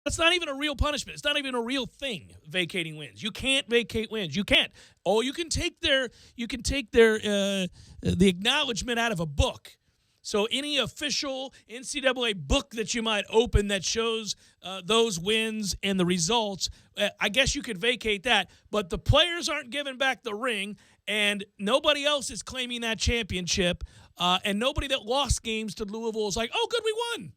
It's not even a real punishment. It's not even a real thing, vacating wins. You can't vacate wins. You can't. Oh, you can take their the acknowledgement out of a book. So any official NCAA book that you might open that shows those wins and the results, I guess you could vacate that. But the players aren't giving back the ring, and nobody else is claiming that championship, and nobody that lost games to Louisville is like, oh, good, we won.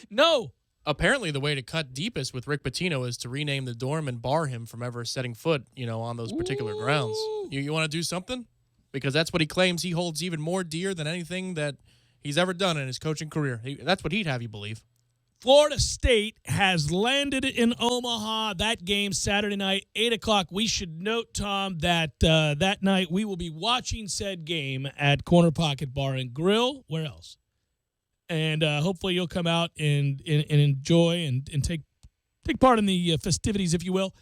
No. Apparently, the way to cut deepest with Rick Pitino is to rename the dorm and bar him from ever setting foot, on those particular grounds. You want to do something? Because that's what he claims he holds even more dear than anything that he's ever done in his coaching career. That's what he'd have you believe. Florida State has landed in Omaha. That game Saturday night, 8 o'clock. We should note, Tom, that that night we will be watching said game at Corner Pocket Bar and Grill. Where else? And hopefully you'll come out and enjoy and take part in the festivities, if you will.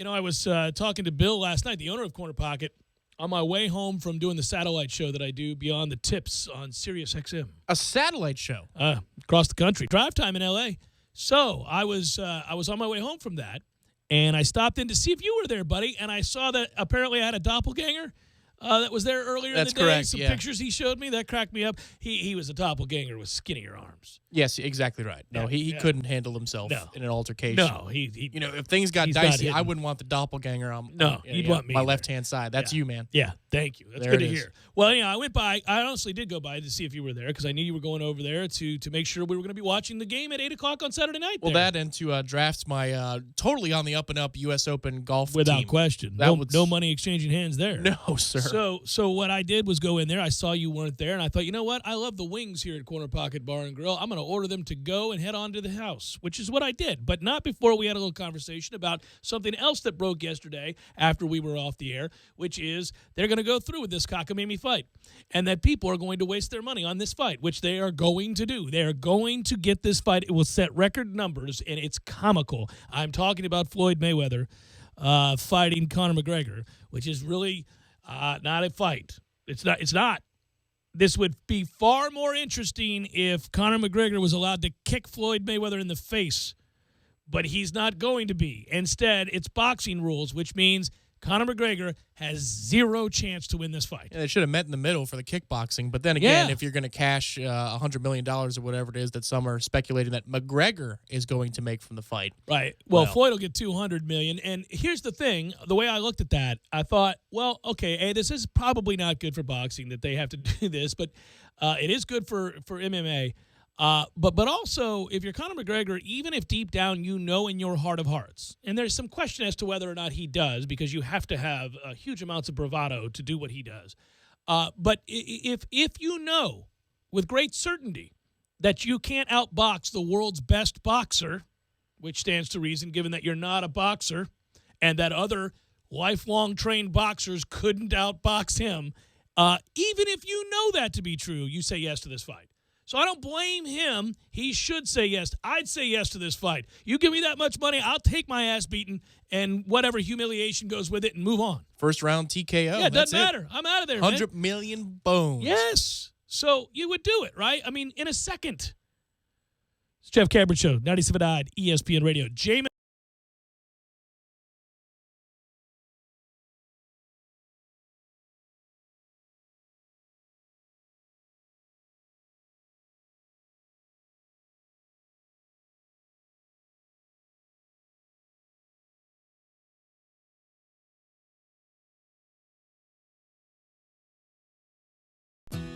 I was talking to Bill last night, the owner of Corner Pocket, on my way home from doing the satellite show that I do Beyond the Tips on Sirius XM. A satellite show? Across the country. Drive time in L.A. So I was on my way home from that, and I stopped in to see if you were there, buddy, and I saw that apparently I had a doppelganger. That was there earlier in the day. Correct, Some pictures he showed me. That cracked me up. He was a doppelganger with skinnier arms. Yes, exactly right. No, he couldn't handle himself in an altercation. No, if things got dicey, I wouldn't want the doppelganger on you'd want me my either. left-hand side. That's you, man. Yeah, thank you. That's there good to hear. Well, I went by. I honestly did go by to see if you were there because I knew you were going over there to make sure we were going to be watching the game at 8 o'clock on Saturday night. Well, that and to draft my totally on the up-and-up U.S. Open golf Without team. question. No money exchanging hands there. No, sir. So what I did was go in there. I saw you weren't there, and I thought, you know what? I love the wings here at Corner Pocket Bar and Grill. I'm going to order them to go and head on to the house, which is what I did, but not before we had a little conversation about something else that broke yesterday after we were off the air, which is they're going to go through with this cockamamie fight, and that people are going to waste their money on this fight, which they are going to do. They are going to get this fight. It will set record numbers, and it's comical. I'm talking about Floyd Mayweather fighting Conor McGregor, which is really not a fight. It's not. This would be far more interesting if Conor McGregor was allowed to kick Floyd Mayweather in the face, but he's not going to be. Instead, it's boxing rules, which means Conor McGregor has zero chance to win this fight. Yeah, they should have met in the middle for the kickboxing. But then again, if you're going to cash $100 million or whatever it is that some are speculating that McGregor is going to make from the fight. Right. Well, Floyd will get $200 million. And here's the thing. The way I looked at that, I thought, well, okay, this is probably not good for boxing that they have to do this, but it is good for MMA. But also, if you're Conor McGregor, even if deep down you know in your heart of hearts, and there's some question as to whether or not he does, because you have to have huge amounts of bravado to do what he does. But if you know with great certainty that you can't outbox the world's best boxer, which stands to reason given that you're not a boxer, and that other lifelong trained boxers couldn't outbox him, even if you know that to be true, you say yes to this fight. So I don't blame him. He should say yes. I'd say yes to this fight. You give me that much money, I'll take my ass beaten and whatever humiliation goes with it and move on. First round TKO. Yeah, it doesn't matter. I'm out of there, 100 million bones. Yes. So you would do it, right? I mean, in a second. It's Jeff Cameron Show, 97.9 ESPN Radio. Jameis.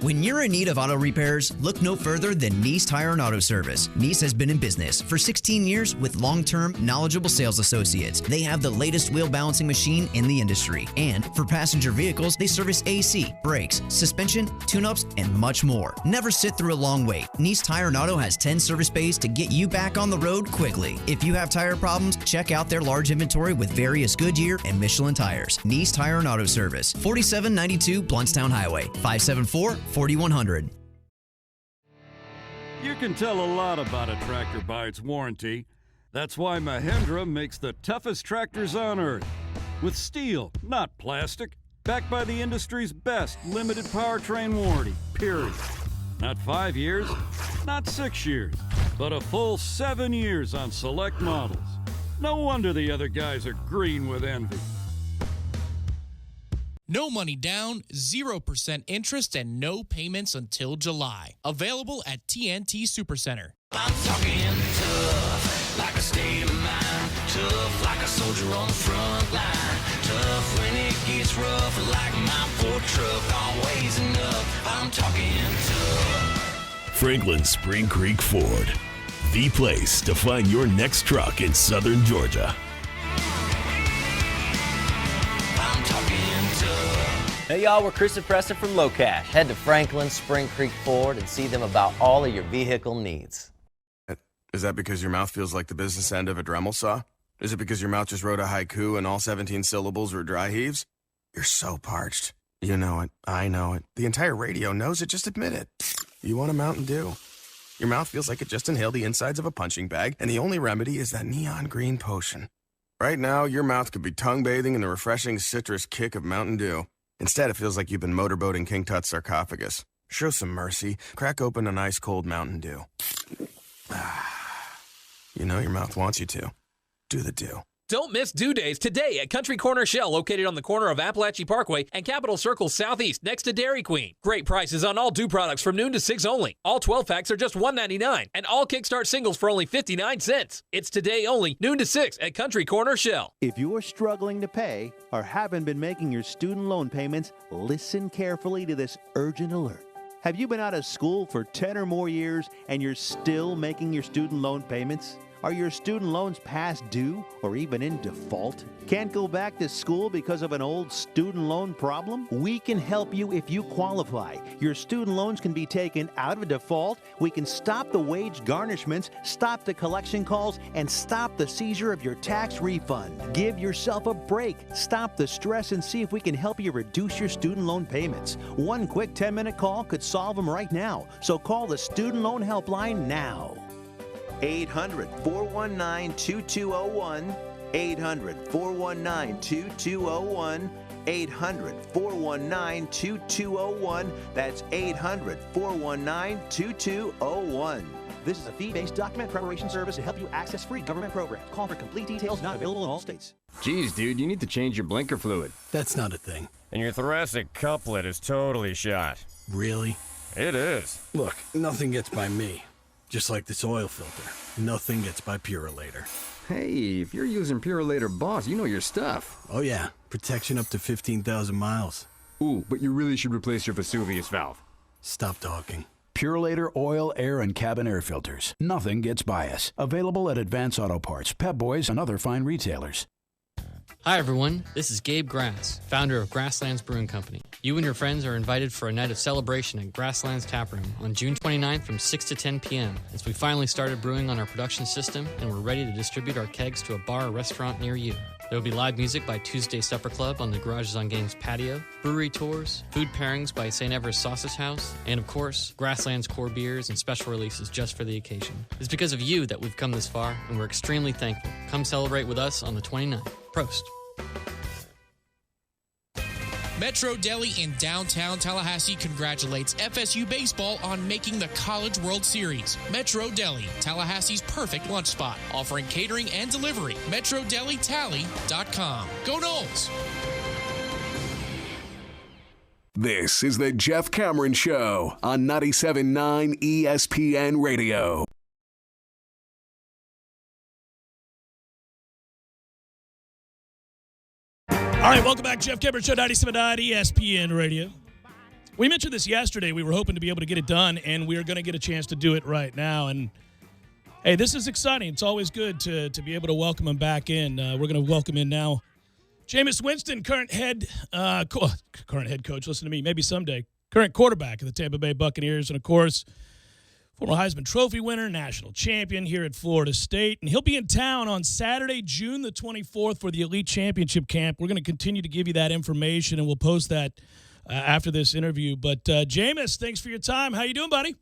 When you're in need of auto repairs, look no further than Nice Tire and Auto Service. Nice has been in business for 16 years with long-term, knowledgeable sales associates. They have the latest wheel balancing machine in the industry. And for passenger vehicles, they service AC, brakes, suspension, tune-ups, and much more. Never sit through a long wait. Nice Tire and Auto has 10 service bays to get you back on the road quickly. If you have tire problems, check out their large inventory with various Goodyear and Michelin tires. Nice Tire and Auto Service, 4792 Bluntstown Highway, 574-4100. You can tell a lot about a tractor by its warranty. That's why Mahindra makes the toughest tractors on earth. With steel, not plastic. Backed by the industry's best limited powertrain warranty, period. Not 5 years, not 6 years, but but a full 7 years on select models. No wonder the other guys are green with envy. No money down, 0% interest, and no payments until July. Available at TNT Supercenter. I'm talking tough, like a state of mind. Tough, like a soldier on the front line. Tough when it gets rough, like my Ford truck. Always enough, I'm talking tough. Franklin Spring Creek Ford, the place to find your next truck in southern Georgia. I'm talking tough. Hey y'all, we're Chris and Preston from Low Cash. Head to Franklin Spring Creek Ford and see them about all of your vehicle needs. Is that because your mouth feels like the business end of a Dremel saw? Is it because your mouth just wrote a haiku and all 17 syllables were dry heaves? You're so parched. You know it. I know it. The entire radio knows it. Just admit it. You want a Mountain Dew. Your mouth feels like it just inhaled the insides of a punching bag, and the only remedy is that neon green potion. Right now, your mouth could be tongue bathing in the refreshing citrus kick of Mountain Dew. Instead, it feels like you've been motorboating King Tut's sarcophagus. Show some mercy. Crack open an ice-cold Mountain Dew. You know your mouth wants you to. Do the Dew. Don't miss Dew Days today at Country Corner Shell, located on the corner of Appalachian Parkway and Capitol Circle Southeast, next to Dairy Queen. Great prices on all Dew products from noon to 6 only. All 12-packs are just $1.99, and all Kickstart singles for only 59 cents. It's today only, noon to 6 at Country Corner Shell. If you're struggling to pay or haven't been making your student loan payments, listen carefully to this urgent alert. Have you been out of school for 10 or more years and you're still making your student loan payments? Are your student loans past due or even in default? Can't go back to school because of an old student loan problem? We can help you if you qualify. Your student loans can be taken out of default. We can stop the wage garnishments, stop the collection calls, and stop the seizure of your tax refund. Give yourself a break. Stop the stress and see if we can help you reduce your student loan payments. One quick 10-minute call could solve them right now. So call the Student Loan Helpline now. 800-419-2201, 800-419-2201, 800-419-2201. That's 800-419-2201. This is a fee-based document preparation service to help you access free government programs. Call for complete details, not available in all states. Geez, dude, you need to change your blinker fluid. That's not a thing. And your thoracic couplet is totally shot. Really? It is. Look, nothing gets by me. Just like this oil filter. Nothing gets by Purolator. Hey, if you're using Purolator Boss, you know your stuff. Oh yeah, protection up to 15,000 miles. Ooh, but you really should replace your Vesuvius valve. Stop talking. Purolator oil, air, and cabin air filters. Nothing gets by us. Available at Advance Auto Parts, Pep Boys, and other fine retailers. Hi everyone, this is Gabe Grass, founder of Grasslands Brewing Company. You and your friends are invited for a night of celebration at Grasslands Taproom on June 29th from 6 to 10 p.m. as we finally started brewing on our production system and we're ready to distribute our kegs to a bar or restaurant near you. There will be live music by Tuesday Supper Club on the Garages on Games patio, brewery tours, food pairings by St. Everest Sausage House, and of course, Grasslands core beers and special releases just for the occasion. It's because of you that we've come this far, and we're extremely thankful. Come celebrate with us on the 29th. Prost. Metro Deli in downtown Tallahassee congratulates FSU baseball on making the College World Series. Metro Deli, Tallahassee's perfect lunch spot, offering catering and delivery. MetroDeliTally.com. Go Noles! This is the Jeff Cameron Show on 97.9 ESPN Radio. All right, welcome back. Jeff Cameron Show, 97.9 ESPN Radio. We mentioned this yesterday. We were hoping to be able to get it done, and we are going to get a chance to do it right now. And, hey, this is exciting. It's always good to be able to welcome him back in. We're going to welcome in now Jameis Winston, current head coach, listen to me, maybe someday, current quarterback of the Tampa Bay Buccaneers, and, of course, former Heisman Trophy winner, national champion here at Florida State. And he'll be in town on Saturday, June the 24th for the Elite Championship Camp. We're going to continue to give you that information, and we'll post that after this interview. But, Jameis, thanks for your time. How you doing, buddy?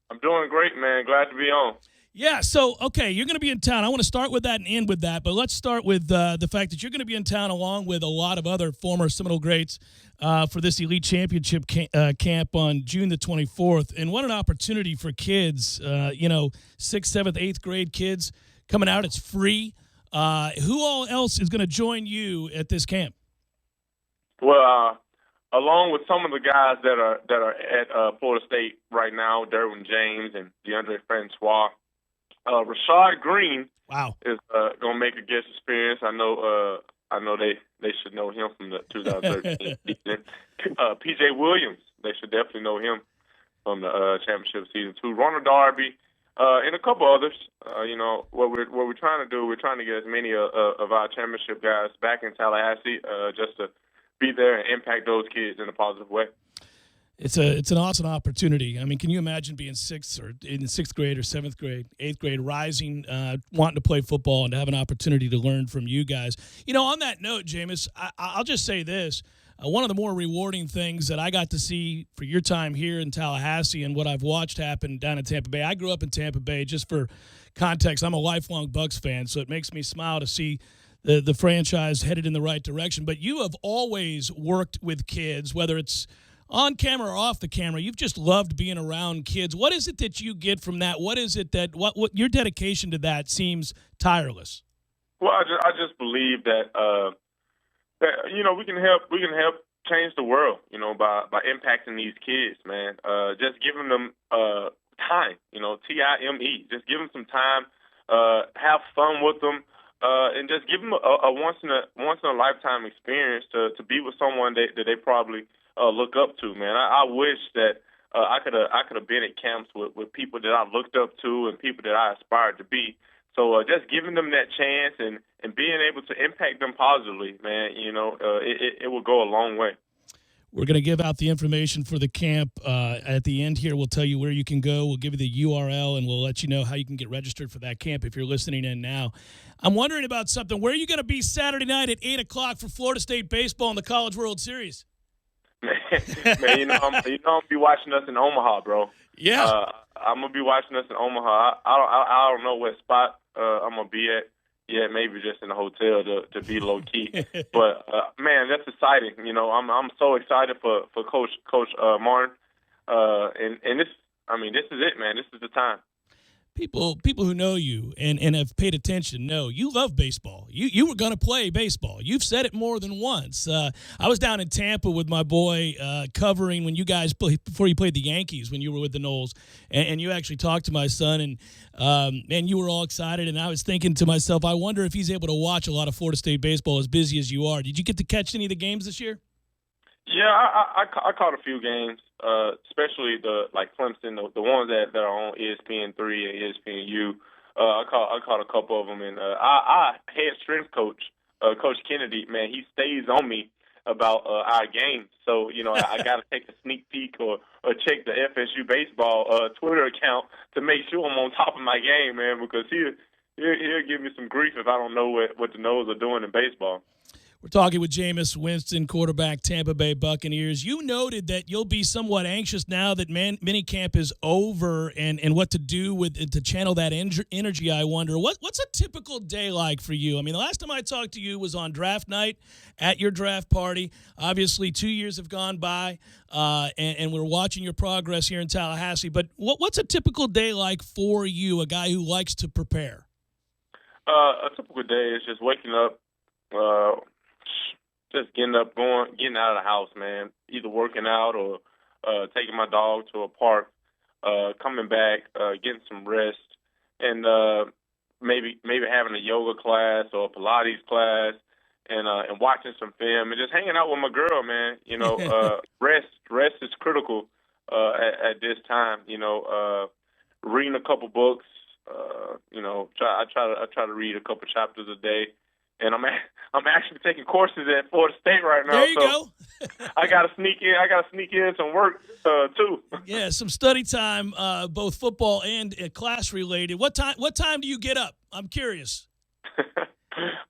I'm doing great, man. Glad to be on. Yeah, so, okay, you're going to be in town. I want to start with that and end with that, but let's start with the fact that you're going to be in town along with a lot of other former Seminole greats for this Elite Championship camp on June the 24th. And what an opportunity for kids, 6th, 7th, 8th grade kids coming out. It's free. Who all else is going to join you at this camp? Well, along with some of the guys that are at Florida State right now, Derwin James and DeAndre Francois, Rashad Green is going to make a guest experience. I know they should know him from the 2013 season. P.J. Williams, they should definitely know him from the championship season too. Ronald Darby, and a couple others. What we're trying to do, we're trying to get as many of our championship guys back in Tallahassee just to be there and impact those kids in a positive way. It's an awesome opportunity. I mean, can you imagine being in 6th grade or 7th grade, 8th grade, rising, wanting to play football and to have an opportunity to learn from you guys? On that note, Jameis, I'll just say this. One of the more rewarding things that I got to see for your time here in Tallahassee and what I've watched happen down in Tampa Bay. I grew up in Tampa Bay. Just for context, I'm a lifelong Bucs fan, so it makes me smile to see the franchise headed in the right direction. But you have always worked with kids, whether it's on camera or off the camera. You've just loved being around kids. What is it that you get from that? What is it that what your dedication to that seems tireless? Well, I just believe that we can help change the world, by impacting these kids, man. Just giving them time, time. Just give them some time, have fun with them, and just give them a once in a lifetime experience to be with someone that they probably look up to, man. I wish that I could have been at camps with people that I looked up to and people that I aspired to be. So just giving them that chance and being able to impact them positively, man, it will go a long way. We're going to give out the information for the camp at the end here. We'll tell you where you can go. We'll give you the URL, and we'll let you know how you can get registered for that camp if you're listening in now. I'm wondering about something. Where are you going to be Saturday night at 8 o'clock for Florida State baseball in the College World Series? Man, I'm gonna be watching us in Omaha, bro. Yeah, I'm gonna be watching us in Omaha. I don't know what spot I'm gonna be at. Yeah, maybe just in a hotel to be low key. But man, that's exciting. I'm so excited for Coach Martin. And this is it, man. This is the time. People who know you and have paid attention know you love baseball. You were going to play baseball. You've said it more than once. I was down in Tampa with my boy covering when you guys before you played the Yankees when you were with the Knowles, and you actually talked to my son, and you were all excited. And I was thinking to myself, I wonder if he's able to watch a lot of Florida State baseball as busy as you are. Did you get to catch any of the games this year? Yeah, I caught a few games, especially like Clemson, the ones that are on ESPN3 and ESPNU. I caught a couple of them, and our head strength coach, Coach Kennedy, man, he stays on me about our games. So I got to take a sneak peek or check the FSU baseball Twitter account to make sure I'm on top of my game, man, because he'll give me some grief if I don't know what the Noles are doing in baseball. We're talking with Jameis Winston, quarterback, Tampa Bay Buccaneers. You noted that you'll be somewhat anxious now that minicamp is over and what to do to channel that energy, I wonder. What's a typical day like for you? I mean, the last time I talked to you was on draft night at your draft party. Obviously, 2 years have gone by, and we're watching your progress here in Tallahassee. But what's a typical day like for you, a guy who likes to prepare? A typical day is just waking up, just getting out of the house, man. Either working out or taking my dog to a park, coming back, getting some rest, and maybe having a yoga class or a Pilates class, and watching some film and just hanging out with my girl, man. Rest is critical at this time. Reading a couple books. I try to read a couple chapters a day. And I'm actually taking courses at Florida State right now. There you go. I gotta sneak in some work too. Yeah, some study time, both football and class related. What time do you get up? I'm curious.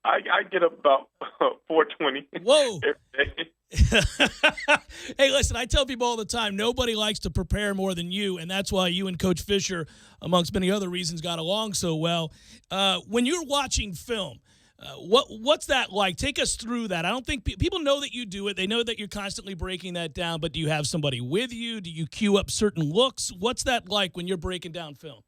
I get up about 4:20. Whoa. every day. Hey, listen, I tell people all the time, nobody likes to prepare more than you, and that's why you and Coach Fisher, amongst many other reasons, got along so well. When you're watching film, what's that like? Take us through that. I don't think people know that you do it. They know that you're constantly breaking that down, but do you have somebody with you? Do you cue up certain looks? What's that like when you're breaking down film?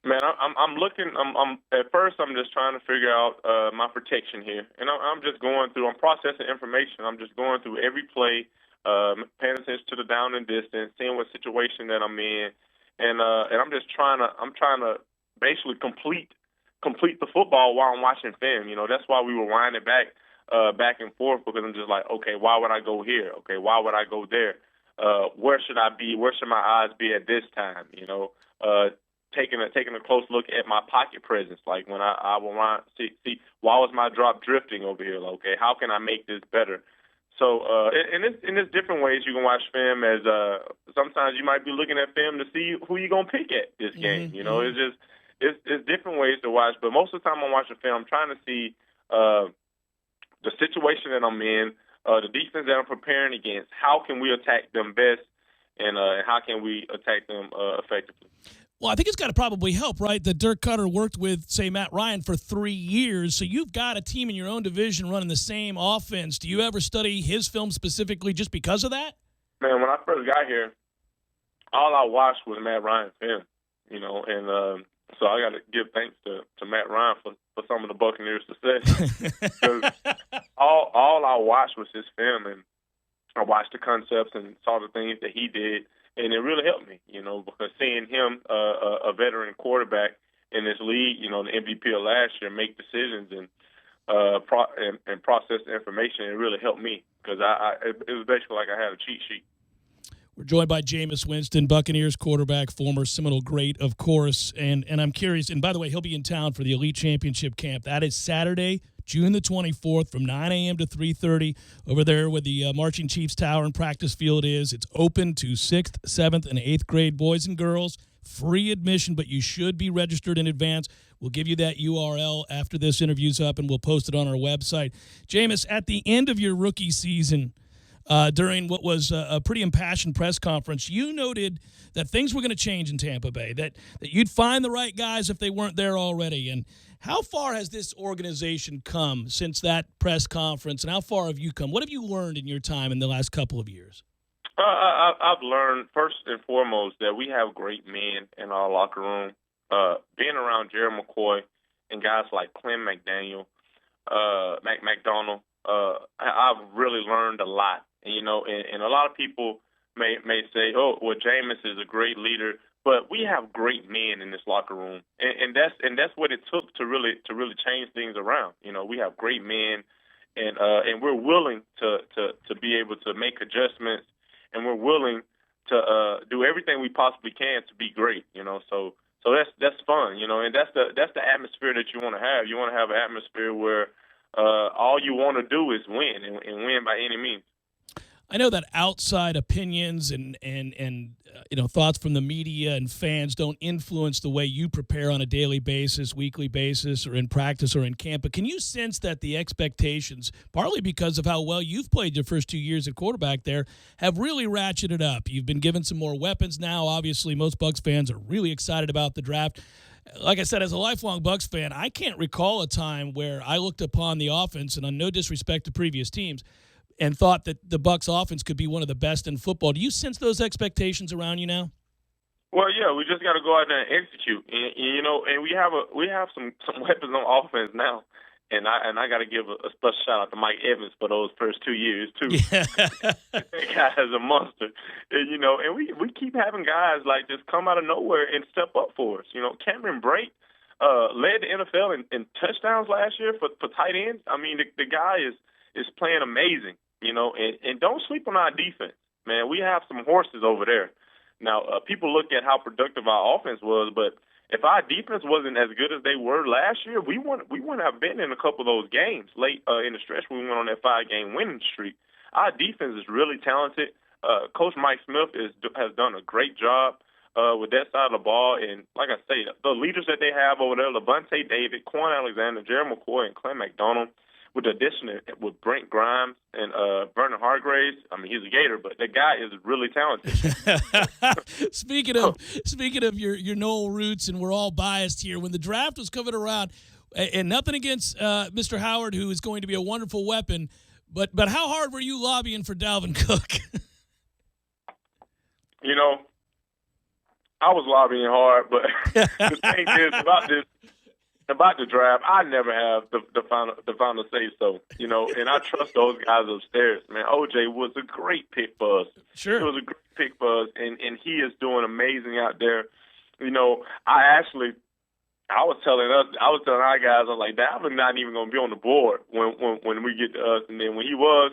Man, I'm looking. I'm at first. I'm just trying to figure out my protection here, and I'm just going through. I'm processing information. I'm just going through every play, paying attention to the down and distance, seeing what situation that I'm in, and I'm just trying to. I'm trying to basically complete the football while I'm watching film. You know, that's why we were winding back and forth, because I'm just like, okay, why would I go here? Okay, why would I go there? Where should I be? Where should my eyes be at this time? You know. Taking a close look at my pocket presence, like when I will see why was my drop drifting over here? Okay, how can I make this better? So in this different ways you can watch film. As sometimes you might be looking at film to see who you're gonna pick at this game. You know, it's different ways to watch. But most of the time I'm watching film, I'm trying to see the situation that I'm in, the defense that I'm preparing against. How can we attack them best, and how can we attack them effectively? Well, I think it's got to probably help, right? That Dirk Cutter worked with, say, Matt Ryan for 3 years, so you've got a team in your own division running the same offense. Do you ever study his film specifically just because of that? Man, when I first got here, all I watched was Matt Ryan's film, you know, and so I got to give thanks to Matt Ryan for some of the Buccaneers' success. Because all I watched was his film, and I watched the concepts and saw the things that he did. And it really helped me, you know, because seeing him, a veteran quarterback in this league, you know, the MVP of last year, make decisions and process the information, it really helped me, because it was basically like I had a cheat sheet. We're joined by Jameis Winston, Buccaneers quarterback, former Seminole great, of course. And I'm curious, and by the way, he'll be in town for the Elite Championship Camp. That is Saturday, June the 24th from 9 a.m. to 3:30 over there where the Marching Chiefs Tower and practice field is. It's open to 6th, 7th, and 8th grade boys and girls. Free admission, but you should be registered in advance. We'll give you that URL after this interview's up, and we'll post it on our website. Jameis, at the end of your rookie season, during what was a pretty impassioned press conference, you noted that things were going to change in Tampa Bay, that you'd find the right guys if they weren't there already. And how far has this organization come since that press conference, and how far have you come? What have you learned in your time in the last couple of years? I've learned, first and foremost, that we have great men in our locker room. Being around Jerry McCoy and guys like Clem McDaniel, McDonald, I've really learned a lot. You know, and a lot of people may say, oh, well, Jameis is a great leader, but we have great men in this locker room, and that's what it took to really change things around. You know, we have great men, and we're willing to be able to make adjustments, and we're willing to do everything we possibly can to be great. You know, so that's fun. You know, and that's the atmosphere that you want to have. You want to have an atmosphere where all you want to do is win, and win by any means. I know that outside opinions and thoughts from the media and fans don't influence the way you prepare on a daily basis, weekly basis, or in practice or in camp. But can you sense that the expectations, partly because of how well you've played your first 2 years at quarterback there, have really ratcheted up? You've been given some more weapons now. Obviously, most Bucs fans are really excited about the draft. Like I said, as a lifelong Bucs fan, I can't recall a time where I looked upon the offense, and on no disrespect to previous teams, and thought that the Bucs offense could be one of the best in football. Do you sense those expectations around you now? Well, yeah, we just got to go out there and execute, and you know, and we have some weapons on offense now, and I got to give a special shout out to Mike Evans for those first 2 years too. Yeah. That guy is a monster, and, you know, and we keep having guys like just come out of nowhere and step up for us. You know, Cameron Brate led the NFL in touchdowns last year for tight ends. I mean, the guy is playing amazing. You know, and don't sleep on our defense, man. We have some horses over there. Now, people look at how productive our offense was, but if our defense wasn't as good as they were last year, we wouldn't have been in a couple of those games late in the stretch when we went on that 5-game winning streak. Our defense is really talented. Coach Mike Smith has done a great job with that side of the ball. And like I say, the leaders that they have over there, Levante David, Quan Alexander, Jerry McCoy, and Clem McDonald, with the addition with Brent Grimes and Vernon Hargraves. I mean, he's a Gator, but that guy is really talented. Speaking of your Noel roots, and we're all biased here, when the draft was coming around, and nothing against Mr. Howard, who is going to be a wonderful weapon, but how hard were you lobbying for Dalvin Cook? You know, I was lobbying hard, but the thing is about the draft, I never have the final say so. You know, and I trust those guys upstairs. Man, OJ was a great pick for us. Sure, it was a great pick for us, and he is doing amazing out there. You know, I was telling our guys, I was like, Dalvin not even going to be on the board when we get to us. And then when he was,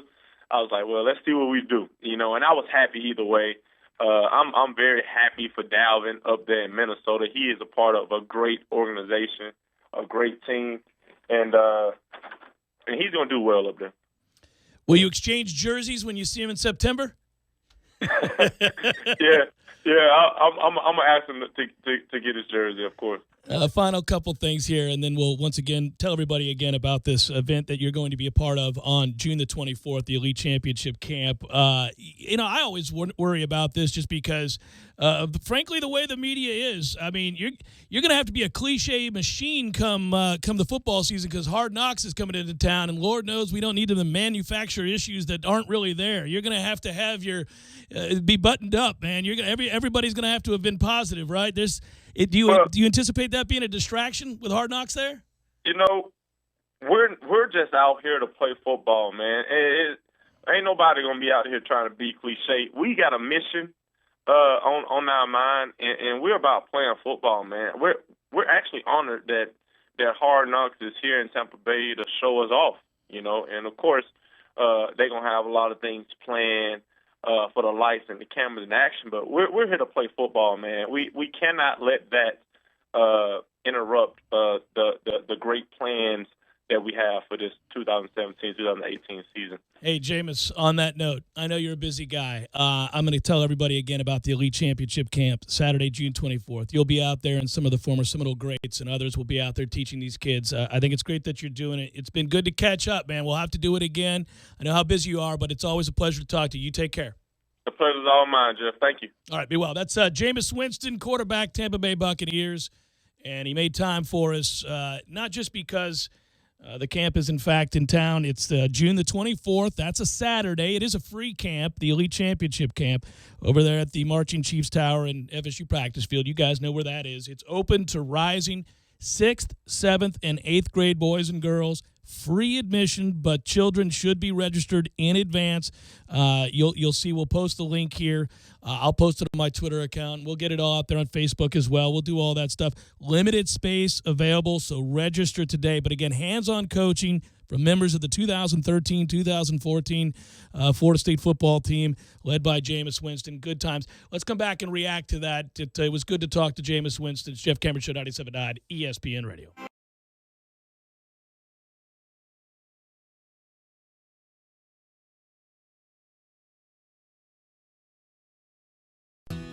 I was like, well, let's see what we do. You know, and I was happy either way. I'm very happy for Dalvin up there in Minnesota. He is a part of a great organization, a great team, and he's going to do well up there. Will you exchange jerseys when you see him in September? Yeah. I'm gonna ask him to get his jersey, of course. Final couple things here, and then we'll once again tell everybody again about this event that you're going to be a part of on June the 24th, the Elite Championship Camp. You know, I always worry about this just because, frankly, the way the media is. I mean, you're going to have to be a cliche machine come the football season because Hard Knocks is coming into town, and Lord knows we don't need to manufacture issues that aren't really there. You're going to have your be buttoned up, man. Everybody's going to have to have been positive, right? Do you anticipate that being a distraction with Hard Knocks there? You know, we're just out here to play football, man. Ain't nobody gonna be out here trying to be cliche. We got a mission on our mind, and we're about playing football, man. We're actually honored that Hard Knocks is here in Tampa Bay to show us off, you know. And of course, they're gonna have a lot of things planned for the lights and the cameras in action, but we're here to play football, man. We cannot let that interrupt the great plans that we have for this 2017-2018 season. Hey, Jameis, on that note, I know you're a busy guy. I'm going to tell everybody again about the Elite Championship Camp, Saturday, June 24th. You'll be out there, and some of the former Seminole greats and others will be out there teaching these kids. I think it's great that you're doing it. It's been good to catch up, man. We'll have to do it again. I know how busy you are, but it's always a pleasure to talk to you. You take care. The pleasure's all mine, Jeff. Thank you. All right, be well. That's Jameis Winston, quarterback, Tampa Bay Buccaneers, and he made time for us, not just because the camp is, in fact, in town. It's June the 24th. That's a Saturday. It is a free camp, the Elite Championship Camp, over there at the Marching Chiefs Tower in FSU Practice Field. You guys know where that is. It's open to rising 6th, 7th, and 8th grade boys and girls. Free admission, but children should be registered in advance. You'll see. We'll post the link here. I'll post it on my Twitter account. We'll get it all out there on Facebook as well. We'll do all that stuff. Limited space available, so register today. But again, hands-on coaching from members of the 2013-2014 Florida State football team led by Jameis Winston. Good times. Let's come back and react to that. It was good to talk to Jameis Winston. It's Jeff Cameron Show, 97.9 ESPN Radio.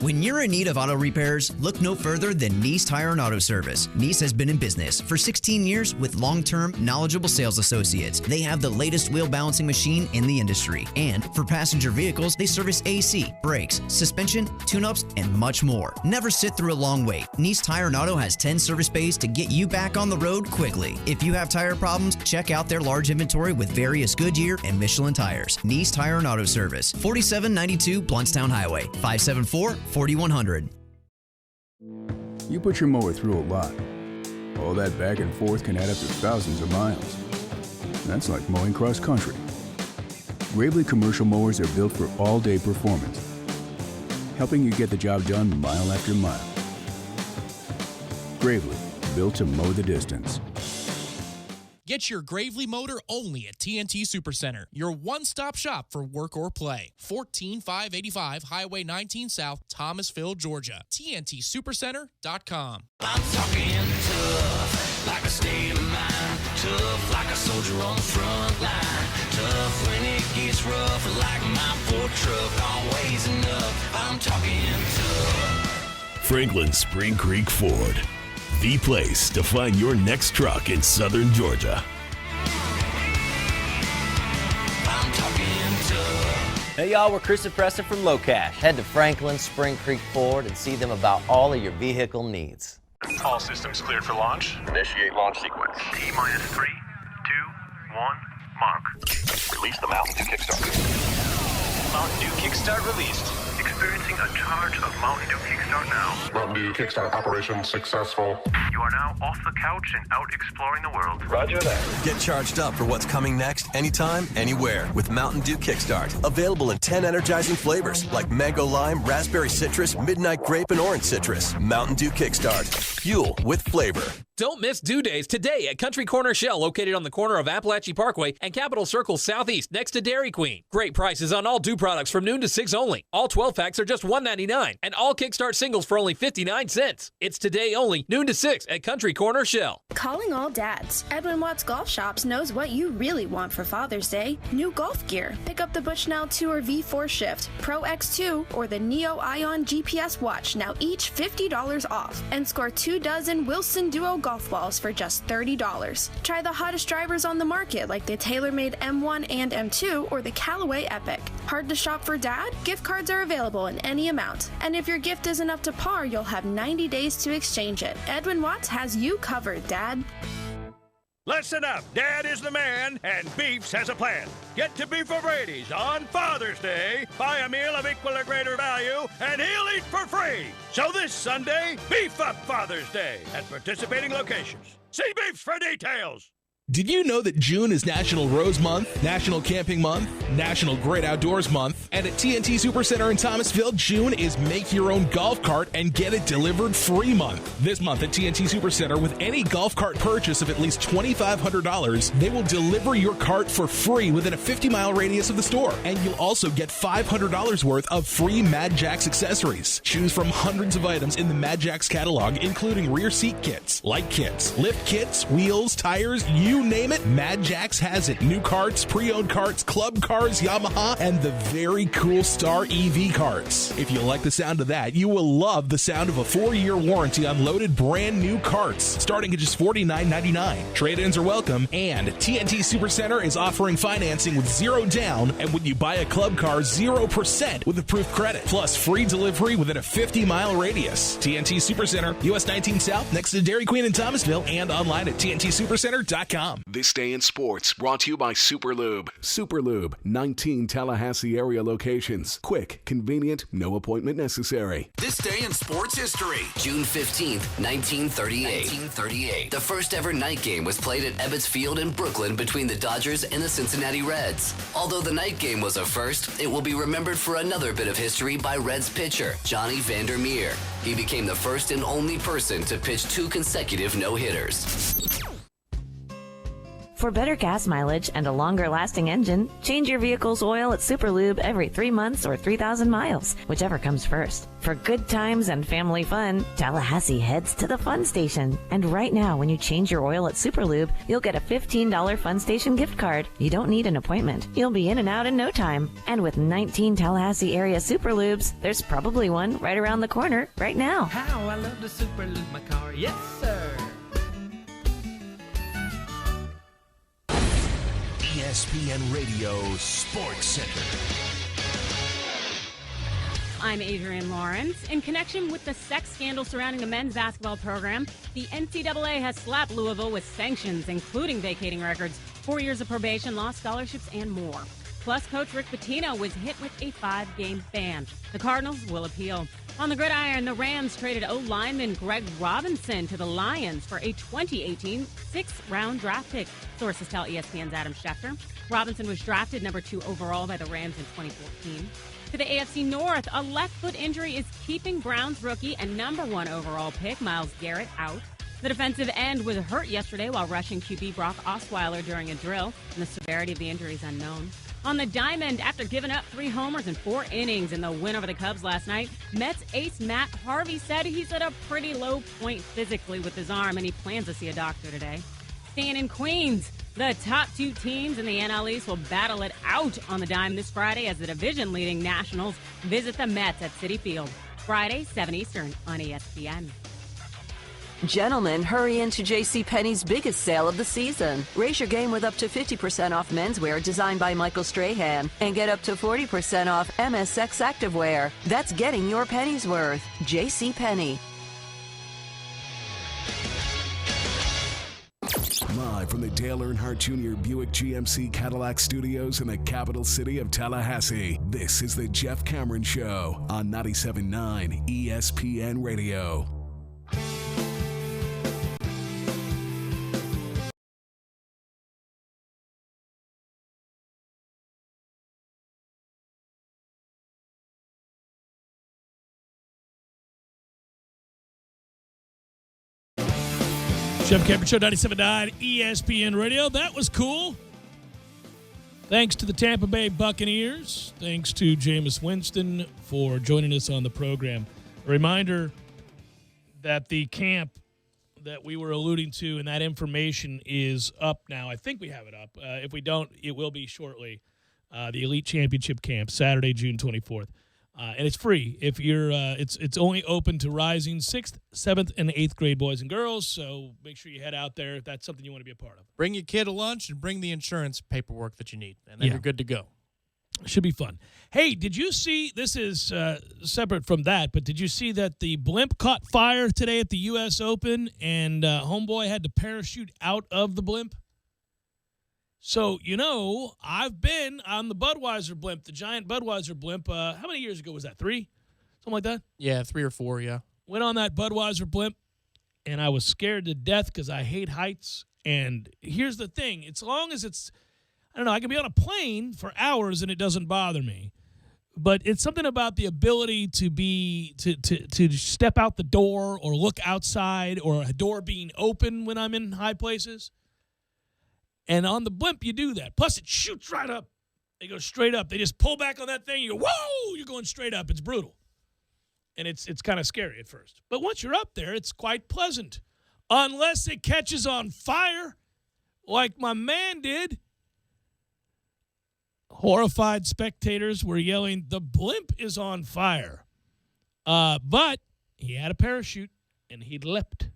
When you're in need of auto repairs, look no further than Nice Tire and Auto Service. Nice has been in business for 16 years with long-term, knowledgeable sales associates. They have the latest wheel balancing machine in the industry. And for passenger vehicles, they service AC, brakes, suspension, tune-ups, and much more. Never sit through a long wait. Nice Tire and Auto has 10 service bays to get you back on the road quickly. If you have tire problems, check out their large inventory with various Goodyear and Michelin tires. Nice Tire and Auto Service, 4792 Bluntstown Highway, 574-4100. You put your mower through a lot. All that back and forth can add up to thousands of miles. That's like mowing cross country. Gravely commercial mowers are built for all-day performance, helping you get the job done mile after mile. Gravely, built to mow the distance. Get your Gravely motor only at TNT Supercenter, your one-stop shop for work or play. 14585 Highway 19 South, Thomasville, Georgia. TNTSupercenter.com. I'm talking tough, like a state of mind. Tough, like a soldier on the front line. Tough when it gets rough, like my Ford truck, always enough. I'm talking tough. Franklin Spring Creek Ford, the place to find your next truck in southern Georgia. Hey y'all, we're Chris and Preston from Low Cash. Head to Franklin Spring Creek Ford and see them about all of your vehicle needs. All systems cleared for launch. Initiate launch sequence. T-minus 3, 2, 1, mark. Release the Mountain Dew Kickstart. Mountain Dew Kickstart released. Experiencing a charge of Mountain Dew Kickstart now. Mountain Dew Kickstart operation successful. You are now off the couch and out exploring the world. Roger that. Get charged up for what's coming next anytime, anywhere with Mountain Dew Kickstart. Available in 10 energizing flavors like mango lime, raspberry citrus, midnight grape, and orange citrus. Mountain Dew Kickstart. Fuel with flavor. Don't miss Dew Days today at Country Corner Shell, located on the corner of Appalachian Parkway and Capitol Circle Southeast, next to Dairy Queen. Great prices on all Dew products from noon to 6 only. All 12 packs are just $1.99, and all Kickstart singles for only 59 cents. It's today only, noon to 6 at Country Corner Shell. Calling all dads. Edwin Watts Golf Shops knows what you really want for Father's Day. New golf gear. Pick up the Bushnell Tour V4 Shift, Pro X2, or the Neo Ion GPS watch, now each $50 off. And score 2 dozen Wilson Duo golf balls for just $30. Try the hottest drivers on the market like the TaylorMade M1 and M2 or the Callaway Epic. Hard to shop for dad? Gift cards are available in any amount. And if your gift isn't up to par, you'll have 90 days to exchange it. Edwin Watts has you covered, Dad. Listen up, Dad is the man, and Beefs has a plan. Get to Beef O'Brady's on Father's Day, buy a meal of equal or greater value, and he'll eat for free. So this Sunday, beef up Father's Day at participating locations. See Beefs for details. Did you know that June is National Rose Month, National Camping Month, National Great Outdoors Month, and at TNT Supercenter in Thomasville, June is Make Your Own Golf Cart and Get It Delivered Free Month. This month at TNT Supercenter, with any golf cart purchase of at least $2,500, they will deliver your cart for free within a 50-mile radius of the store, and you'll also get $500 worth of free Mad Jax accessories. Choose from hundreds of items in the Mad Jax catalog, including rear seat kits, light kits, lift kits, wheels, tires, you name it, Mad Jax has it. New carts, pre-owned carts, club cars, Yamaha, and the very cool Star EV carts. If you like the sound of that, you will love the sound of a 4-year warranty on loaded brand new carts, starting at just $49.99. Trade-ins are welcome, and TNT Supercenter is offering financing with 0 down, and when you buy a club car, 0% with approved credit, plus free delivery within a 50-mile radius. TNT Supercenter, US 19 South, next to Dairy Queen in Thomasville, and online at TNTSupercenter.com. This Day in Sports brought to you by Superlube. Superlube, 19 Tallahassee area locations. Quick, convenient, no appointment necessary. This day in sports history. June 15th, 1938. The first ever night game was played at Ebbets Field in Brooklyn between the Dodgers and the Cincinnati Reds. Although the night game was a first, it will be remembered for another bit of history by Reds pitcher Johnny Vandermeer. He became the first and only person to pitch 2 consecutive no-hitters. For better gas mileage and a longer-lasting engine, change your vehicle's oil at Superlube every 3 months or 3,000 miles, whichever comes first. For good times and family fun, Tallahassee heads to the Fun Station. And right now, when you change your oil at Superlube, you'll get a $15 Fun Station gift card. You don't need an appointment. You'll be in and out in no time. And with 19 Tallahassee area Superlubes, there's probably one right around the corner right now. How I love to Superlube my car. Yes, sir. ESPN Radio Sports Center. I'm Adrienne Lawrence. In connection with the sex scandal surrounding the men's basketball program, the NCAA has slapped Louisville with sanctions, including vacating records, 4 years of probation, lost scholarships, and more. Plus, Coach Rick Pitino was hit with a 5-game ban. The Cardinals will appeal. On the gridiron, the Rams traded O-lineman Greg Robinson to the Lions for a 2018 6th-round draft pick, sources tell ESPN's Adam Schefter. Robinson was drafted number 2 overall by the Rams in 2014. To the AFC North, a left foot injury is keeping Browns rookie and number 1 overall pick Myles Garrett out. The defensive end was hurt yesterday while rushing QB Brock Osweiler during a drill, and the severity of the injury is unknown. On the diamond, after giving up 3 homers in 4 innings in the win over the Cubs last night, Mets ace Matt Harvey said he's at a pretty low point physically with his arm, and he plans to see a doctor today. Staying in Queens, the top 2 teams in the NL East will battle it out on the dime this Friday as the division-leading Nationals visit the Mets at Citi Field. Friday, 7 Eastern on ESPN. Gentlemen, hurry into JCPenney's biggest sale of the season. Raise your game with up to 50% off menswear designed by Michael Strahan and get up to 40% off MSX activewear. That's getting your penny's worth. JCPenney. Live from the Dale Earnhardt Jr. Buick GMC Cadillac Studios in the capital city of Tallahassee, this is the Jeff Cameron Show on 97.9 ESPN Radio. Jeff Cameron Show, 97.9 ESPN Radio. That was cool. Thanks to the Tampa Bay Buccaneers. Thanks to Jameis Winston for joining us on the program. A reminder that the camp that we were alluding to and that information is up now. I think we have it up. If we don't, it will be shortly. The Elite Championship Camp, Saturday, June 24th. And it's free. If you're, it's only open to rising 6th, 7th, and 8th grade boys and girls. So make sure you head out there if that's something you want to be a part of. Bring your kid a lunch and bring the insurance paperwork that you need, and then you're good to go. Should be fun. Hey, did you see? This is separate from that, but did you see that the blimp caught fire today at the U.S. Open, and homeboy had to parachute out of the blimp? So, I've been on the Budweiser blimp, the giant Budweiser blimp. How many years ago was that? 3? Something like that? Yeah, 3 or 4, yeah. Went on that Budweiser blimp, and I was scared to death because I hate heights. And here's the thing. As long as it's, I don't know, I can be on a plane for hours and it doesn't bother me. But it's something about the ability to step out the door or look outside or a door being open when I'm in high places. And on the blimp, you do that. Plus, it shoots right up. They go straight up. They just pull back on that thing. You go, whoa! You're going straight up. It's brutal. And it's kind of scary at first. But once you're up there, it's quite pleasant. Unless it catches on fire like my man did. Horrified spectators were yelling, the blimp is on fire. But he had a parachute, and he leapt.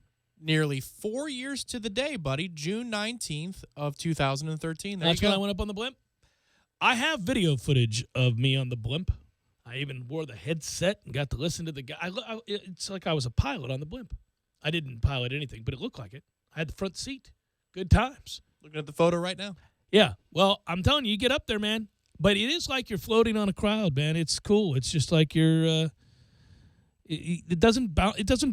Nearly 4 years to the day, buddy. June 19th of 2013. That's when I went up on the blimp. I have video footage of me on the blimp. I even wore the headset and got to listen to the guy. It's like I was a pilot on the blimp. I didn't pilot anything, but it looked like it. I had the front seat. Good times. Looking at the photo right now. Yeah. Well, I'm telling you, you get up there, man. But it is like you're floating on a crowd, man. It's cool. It's just like you're it doesn't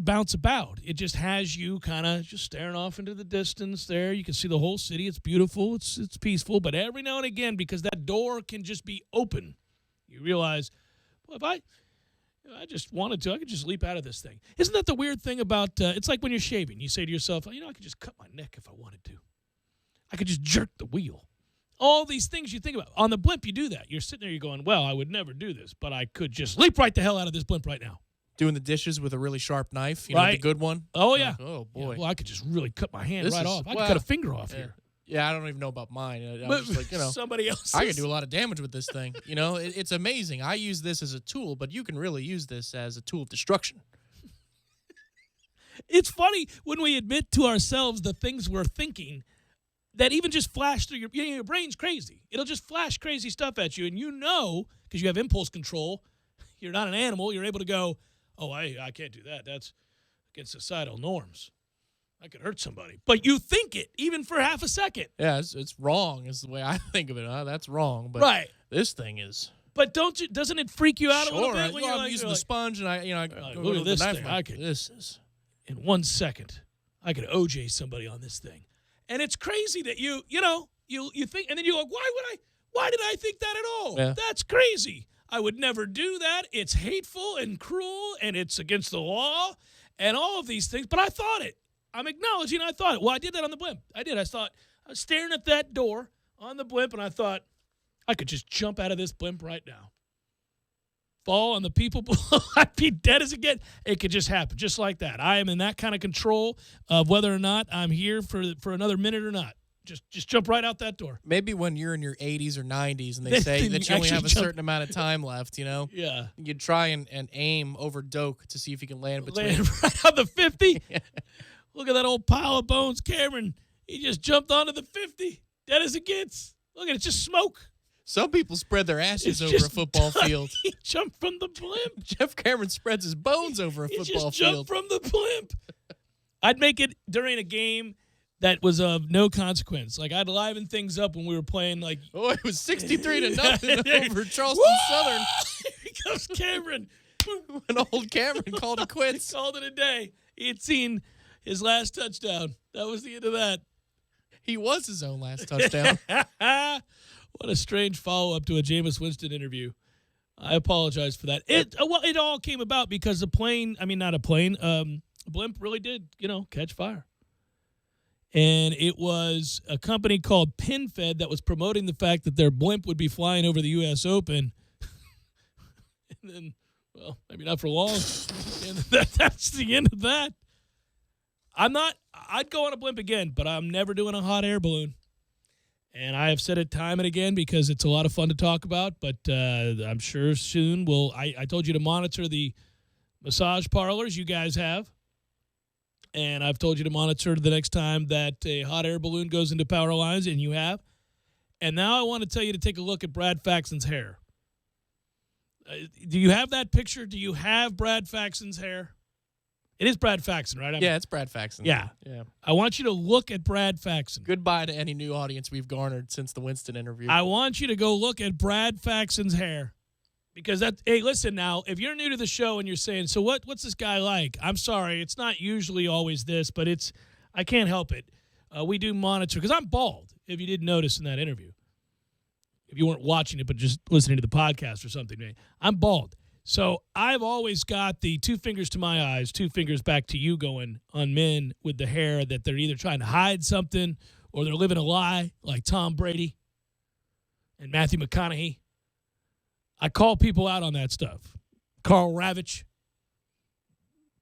bounce about. It just has you kind of just staring off into the distance there. You can see the whole city. It's beautiful. It's peaceful. But every now and again, because that door can just be open, you realize, well, if I just wanted to, I could just leap out of this thing. Isn't that the weird thing about it's like when you're shaving. You say to yourself, I could just cut my neck if I wanted to. I could just jerk the wheel. All these things you think about. On the blimp, you do that. You're sitting there, you're going, well, I would never do this, but I could just leap right the hell out of this blimp right now. Doing the dishes with a really sharp knife, right. The good one. Oh, yeah. Oh, boy. Yeah, well, I could just really cut my hand off. I could cut a finger off here. Yeah, I don't even know about mine. I was just like, somebody else. I could do a lot of damage with this thing. It's amazing. I use this as a tool, but you can really use this as a tool of destruction. It's funny when we admit to ourselves the things we're thinking that even just flash through your brain's crazy. It'll just flash crazy stuff at you, and because you have impulse control, you're not an animal, you're able to go, oh, I can't do that. That's against societal norms. I could hurt somebody. But you think it, even for half a second. Yeah, it's wrong is the way I think of it. That's wrong. But right. This thing is. But doesn't it freak you out a little bit? When I'm using the sponge and I look at this thing. This is. In 1 second, I could OJ somebody on this thing. And it's crazy that you think, and then you go, why did I think that at all? Yeah. That's crazy. I would never do that. It's hateful and cruel, and it's against the law, and all of these things. But I thought it. I'm acknowledging I thought it. Well, I did that on the blimp. I did. I was staring at that door on the blimp, and I thought, I could just jump out of this blimp right now. Fall on the people below. I'd be dead as it gets. It could just happen, just like that. I am in that kind of control of whether or not I'm here for another minute or not. Just jump right out that door. Maybe when you're in your 80s or 90s and they say that you only have a certain amount of time left, Yeah. You try and aim over Doak to see if you can land between. Land right on the 50. Yeah. Look at that old pile of bones, Cameron. He just jumped onto the 50. Dead as it gets. Look at it, just smoke. Some people spread their ashes over a football field. He jumped from the blimp. Jeff Cameron spreads his bones over a football just field. Jumped from the blimp. I'd make it during a game that was of no consequence. Like, I'd liven things up when we were playing, like... Oh, it was 63-0 over Charleston Southern. Here comes Cameron. When old Cameron called it quits. He called it a day. He had seen his last touchdown. That was the end of that. He was his own last touchdown. What a strange follow-up to a Jameis Winston interview. I apologize for that. It all came about because the plane, Blimp really did, catch fire. And it was a company called PinFed that was promoting the fact that their blimp would be flying over the U.S. Open. And then, well, maybe not for long. And that's the end of that. I'd go on a blimp again, but I'm never doing a hot air balloon. And I have said it time and again because it's a lot of fun to talk about, but I'm sure soon I told you to monitor the massage parlors you guys have. And I've told you to monitor the next time that a hot air balloon goes into power lines, and you have. And now I want to tell you to take a look at Brad Faxon's hair. Do you have that picture? Do you have Brad Faxon's hair? It is Brad Faxon, right? Yeah, it's Brad Faxon. Yeah. I want you to look at Brad Faxon. Goodbye to any new audience we've garnered since the Winston interview. I want you to go look at Brad Faxon's hair. Because hey, listen now, if you're new to the show and you're saying, so what's this guy like? I'm sorry, it's not usually always this, but I can't help it. We do monitor, because I'm bald, if you didn't notice in that interview. If you weren't watching it, but just listening to the podcast or something, right? I'm bald. So I've always got the 2 fingers to my eyes, 2 fingers back to you going on men with the hair that they're either trying to hide something or they're living a lie, like Tom Brady and Matthew McConaughey. I call people out on that stuff. Carl Ravitch.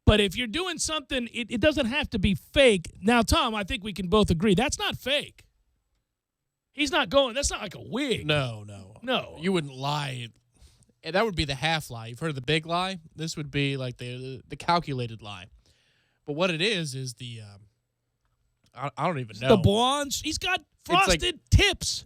But if you're doing something, it doesn't have to be fake. Now, Tom, I think we can both agree that's not fake. He's not going, that's not like a wig. No. You wouldn't lie. That would be the half lie. You've heard of the big lie? This would be like the calculated lie. But what it is the, I don't even know. The blondes. He's got frosted tips.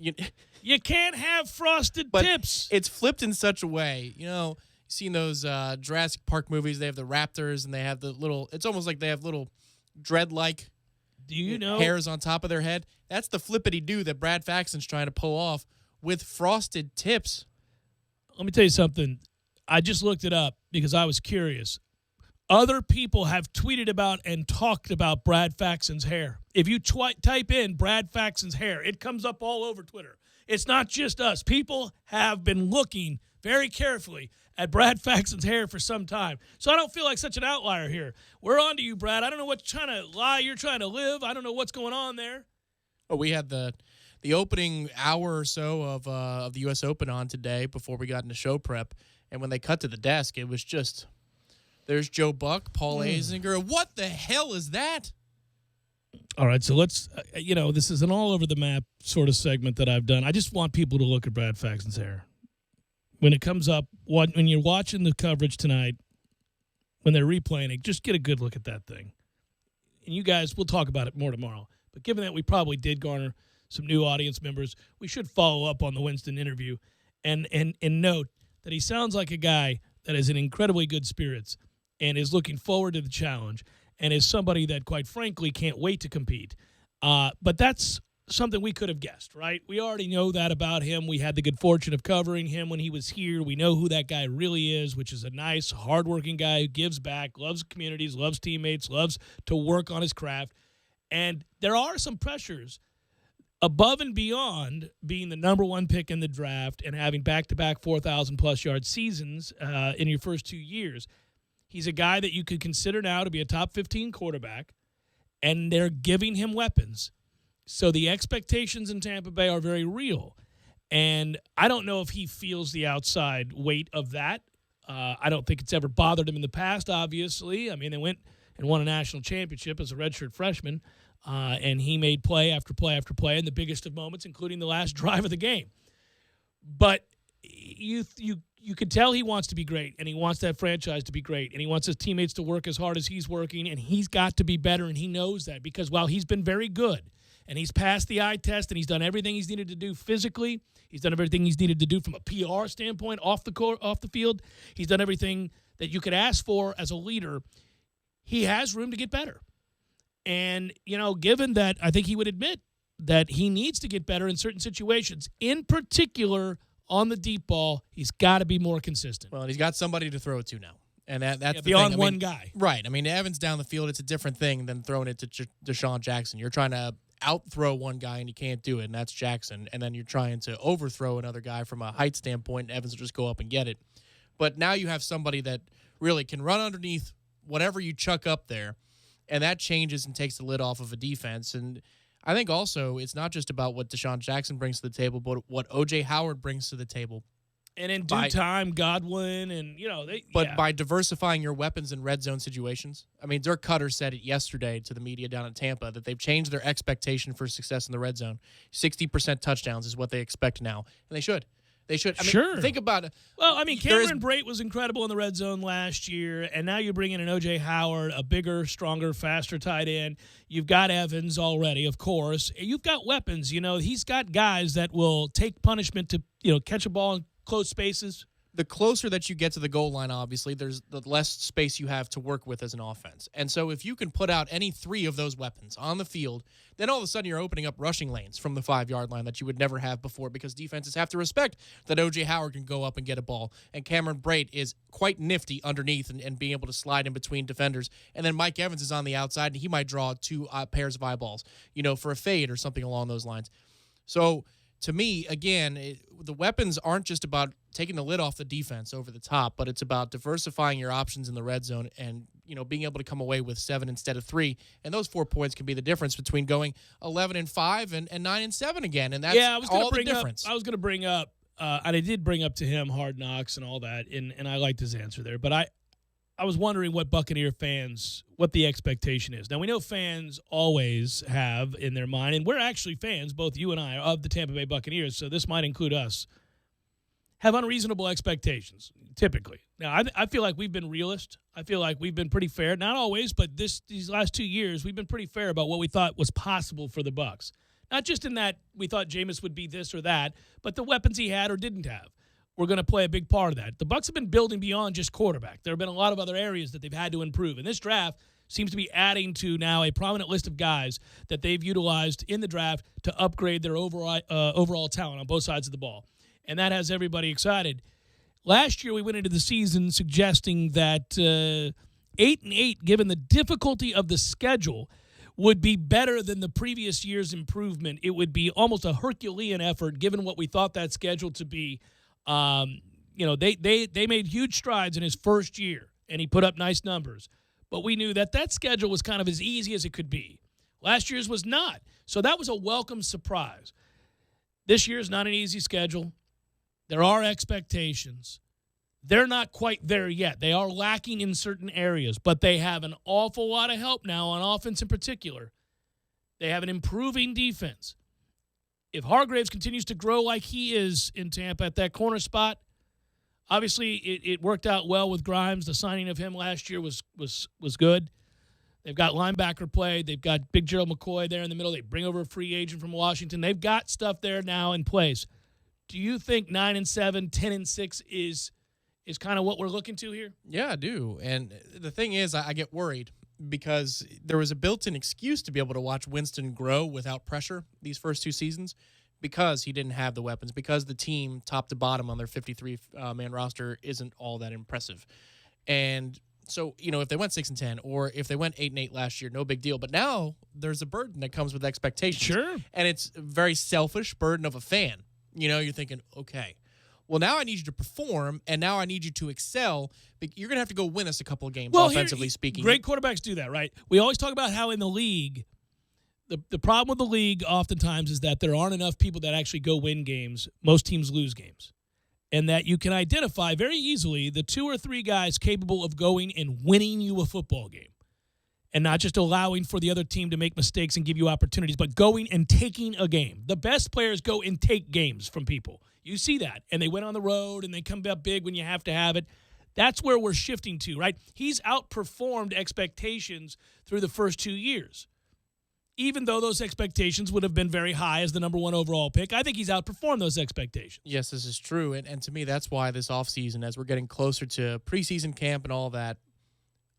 You can't have frosted tips. It's flipped in such a way. You've seen those Jurassic Park movies. They have the raptors, and they have the little, it's almost like they have little dread-like hairs on top of their head. That's the flippity-do that Brad Faxon's trying to pull off with frosted tips. Let me tell you something. I just looked it up because I was curious. Other people have tweeted about and talked about Brad Faxon's hair. If you type in Brad Faxon's hair, it comes up all over Twitter. It's not just us. People have been looking very carefully at Brad Faxon's hair for some time. So I don't feel like such an outlier here. We're on to you, Brad. I don't know what lie you're trying to live. I don't know what's going on there. Oh, we had the opening hour or so of the U.S. Open on today before we got into show prep. And when they cut to the desk, it was just, there's Joe Buck, Paul Azinger. What the hell is that? All right, so let's, this is an all-over-the-map sort of segment that I've done. I just want people to look at Brad Faxon's hair. When it comes up, when you're watching the coverage tonight, when they're replaying it, just get a good look at that thing. And you guys, we'll talk about it more tomorrow. But given that we probably did garner some new audience members, we should follow up on the Winston interview and note that he sounds like a guy that is in incredibly good spirits and is looking forward to the challenge and is somebody that, quite frankly, can't wait to compete. But that's something we could have guessed, right? We already know that about him. We had the good fortune of covering him when he was here. We know who that guy really is, which is a nice, hardworking guy who gives back, loves communities, loves teammates, loves to work on his craft. And there are some pressures above and beyond being the number one pick in the draft and having back-to-back 4,000-plus yard seasons in your first 2 years. He's a guy that you could consider now to be a top 15 quarterback, and they're giving him weapons. So the expectations in Tampa Bay are very real. And I don't know if he feels the outside weight of that. I don't think it's ever bothered him in the past, obviously. I mean, they went and won a national championship as a redshirt freshman. and he made play after play after play in the biggest of moments, including the last drive of the game. But you could tell he wants to be great, and he wants that franchise to be great, and he wants his teammates to work as hard as he's working, and he's got to be better, and he knows that because while he's been very good, and he's passed the eye test, and he's done everything he's needed to do physically, he's done everything he's needed to do from a PR standpoint off the field, he's done everything that you could ask for as a leader, he has room to get better. And, given that, I think he would admit that he needs to get better in certain situations, in particular on the deep ball, he's got to be more consistent. Well, he's got somebody to throw it to now. And that's the beyond thing. one guy. Right. I mean, Evans down the field, it's a different thing than throwing it to Deshaun Jackson. You're trying to out-throw one guy, and you can't do it, and that's Jackson. And then you're trying to overthrow another guy from a height standpoint, and Evans will just go up and get it. But now you have somebody that really can run underneath whatever you chuck up there, and that changes and takes the lid off of a defense. And I think also it's not just about what Deshaun Jackson brings to the table, but what O.J. Howard brings to the table. And in due time, Godwin and, by diversifying your weapons in red zone situations. I mean, Dirk Cutter said it yesterday to the media down in Tampa that they've changed their expectation for success in the red zone. 60% touchdowns is what they expect now. And they should. They should. I mean, sure. Think about it. Well, I mean, Cameron Brate was incredible in the red zone last year, and now you bring in an O.J. Howard, a bigger, stronger, faster tight end. You've got Evans already, of course. You've got weapons. He's got guys that will take punishment to, catch a ball in close spaces. The closer that you get to the goal line, obviously, there's the less space you have to work with as an offense. And so if you can put out any three of those weapons on the field, then all of a sudden you're opening up rushing lanes from the 5-yard line that you would never have before because defenses have to respect that O.J. Howard can go up and get a ball. And Cameron Brate is quite nifty underneath and being able to slide in between defenders. And then Mike Evans is on the outside, and he might draw two pairs of eyeballs, for a fade or something along those lines. So to me, again, the weapons aren't just about taking the lid off the defense over the top, but it's about diversifying your options in the red zone and, being able to come away with 7 instead of 3. And those 4 points can be the difference between going 11-5 and 9-7 again. And that's all the difference. I was going to bring up, and I did bring up to him Hard Knocks and all that, and I liked his answer there. But I was wondering what Buccaneer fans, what the expectation is. Now, we know fans always have in their mind, and we're actually fans, both you and I, of the Tampa Bay Buccaneers, so this might include us, have unreasonable expectations, typically. Now, I feel like we've been realist. I feel like we've been pretty fair. Not always, but these last 2 years, we've been pretty fair about what we thought was possible for the Bucs. Not just in that we thought Jameis would be this or that, but the weapons he had or didn't have were going to play a big part of that. The Bucs have been building beyond just quarterback. There have been a lot of other areas that they've had to improve. And this draft seems to be adding to now a prominent list of guys that they've utilized in the draft to upgrade their overall talent on both sides of the ball. And that has everybody excited. Last year we went into the season suggesting that 8-8, given the difficulty of the schedule, would be better than the previous year's improvement. It would be almost a Herculean effort given what we thought that schedule to be. They made huge strides in his first year, and he put up nice numbers. But we knew that schedule was kind of as easy as it could be. Last year's was not. So that was a welcome surprise. This year's not an easy schedule. There are expectations. They're not quite there yet. They are lacking in certain areas, but they have an awful lot of help now on offense in particular. They have an improving defense. If Hargraves continues to grow like he is in Tampa at that corner spot, obviously it worked out well with Grimes. The signing of him last year was good. They've got linebacker play. They've got Big Gerald McCoy there in the middle. They bring over a free agent from Washington. They've got stuff there now in place. Do you think 9-7, 10-6 is kind of what we're looking to here? Yeah, I do. And the thing is, I get worried because there was a built-in excuse to be able to watch Winston grow without pressure these first 2 seasons because he didn't have the weapons, because the team top to bottom on their 53-man roster isn't all that impressive. And so, if they went 6-10 or if they went 8-8 last year, no big deal. But now there's a burden that comes with expectations. Sure. And it's a very selfish burden of a fan. You're thinking, okay, well, now I need you to perform, and now I need you to excel. You're going to have to go win us a couple of games, offensively speaking. Great quarterbacks do that, right? We always talk about how in the league, the problem with the league oftentimes is that there aren't enough people that actually go win games. Most teams lose games. And that you can identify very easily the 2 or 3 guys capable of going and winning you a football game. and not just allowing for the other team to make mistakes and give you opportunities, but going and taking a game. The best players go and take games from people. You see that. And they went on the road, and they come up big when you have to have it. That's where we're shifting to, right? He's outperformed expectations through the first 2 years. Even though those expectations would have been very high as the number 1 overall pick, I think he's outperformed those expectations. Yes, this is true. And to me, that's why this offseason, as we're getting closer to preseason camp and all that,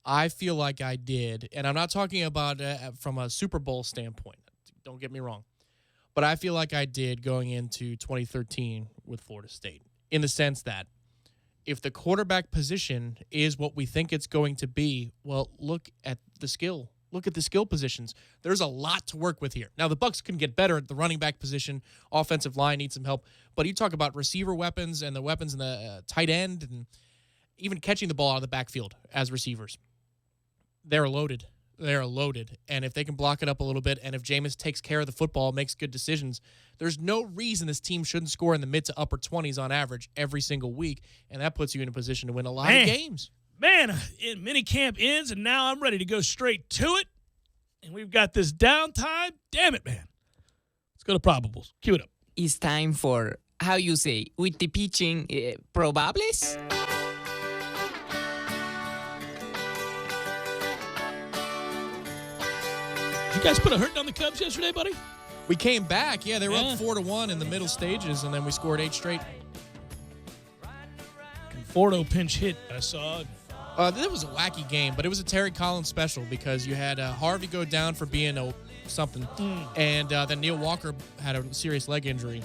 I feel like I did. And I'm not talking about from a Super Bowl standpoint. Don't get me wrong. But I feel like I did going into 2013 with Florida State, in the sense that if the quarterback position is what we think it's going to be, well, look at the skill. Look at the skill positions. There's a lot to work with here. Now, the Bucs can get better at the running back position. Offensive line needs some help. But you talk about receiver weapons and the weapons in the tight end and even catching the ball out of the backfield as receivers. They're loaded. They're loaded. And if they can block it up a little bit, and if Jameis takes care of the football, makes good decisions, there's no reason this team shouldn't score in the mid to upper 20s on average every single week. And that puts you in a position to win a lot of games. Man, minicamp ends, and now I'm ready to go straight to it. And we've got this downtime. Damn it, man. Let's go to probables. Cue it up. It's time for, how you say, with the pitching, probables? Did you guys put a hurt on the Cubs yesterday, buddy? We came back. Yeah, they were up 4-1 in the middle stages, and then we scored 8 straight. Conforto pinch hit, I saw. That was a wacky game, but it was a Terry Collins special because you had Harvey go down for being something, and then Neil Walker had a serious leg injury.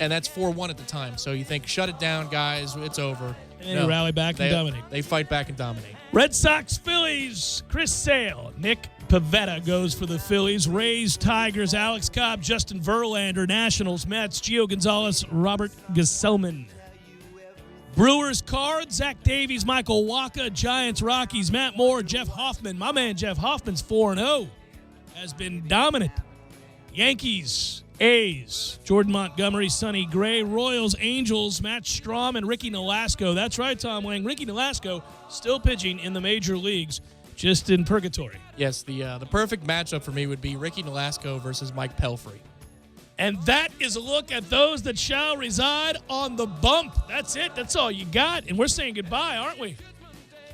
And that's 4-1 at the time. So you think, shut it down, guys. It's over. And they rally back and dominate. They fight back and dominate. Red Sox, Phillies, Chris Sale, Nick Pivetta goes for the Phillies. Rays, Tigers, Alex Cobb, Justin Verlander, Nationals, Mets, Gio Gonzalez, Robert Gesellman. Brewers, Cards, Zach Davies, Michael Wacha, Giants, Rockies, Matt Moore, Jeff Hoffman. My man Jeff Hoffman's 4-0. Has been dominant. Yankees, A's, Jordan Montgomery, Sonny Gray, Royals, Angels, Matt Strom, and Ricky Nolasco. That's right, Tom Wang. Ricky Nolasco still pitching in the major leagues, just in purgatory. Yes, the perfect matchup for me would be Ricky Nolasco versus Mike Pelfrey. And that is a look at those that shall reside on the bump. That's it. That's all you got. And we're saying goodbye, aren't we?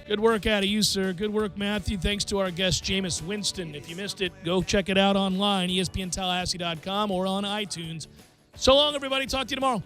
Good work out of you, sir. Good work, Matthew. Thanks to our guest, Jameis Winston. If you missed it, go check it out online, ESPNTallahassee.com or on iTunes. So long, everybody. Talk to you tomorrow.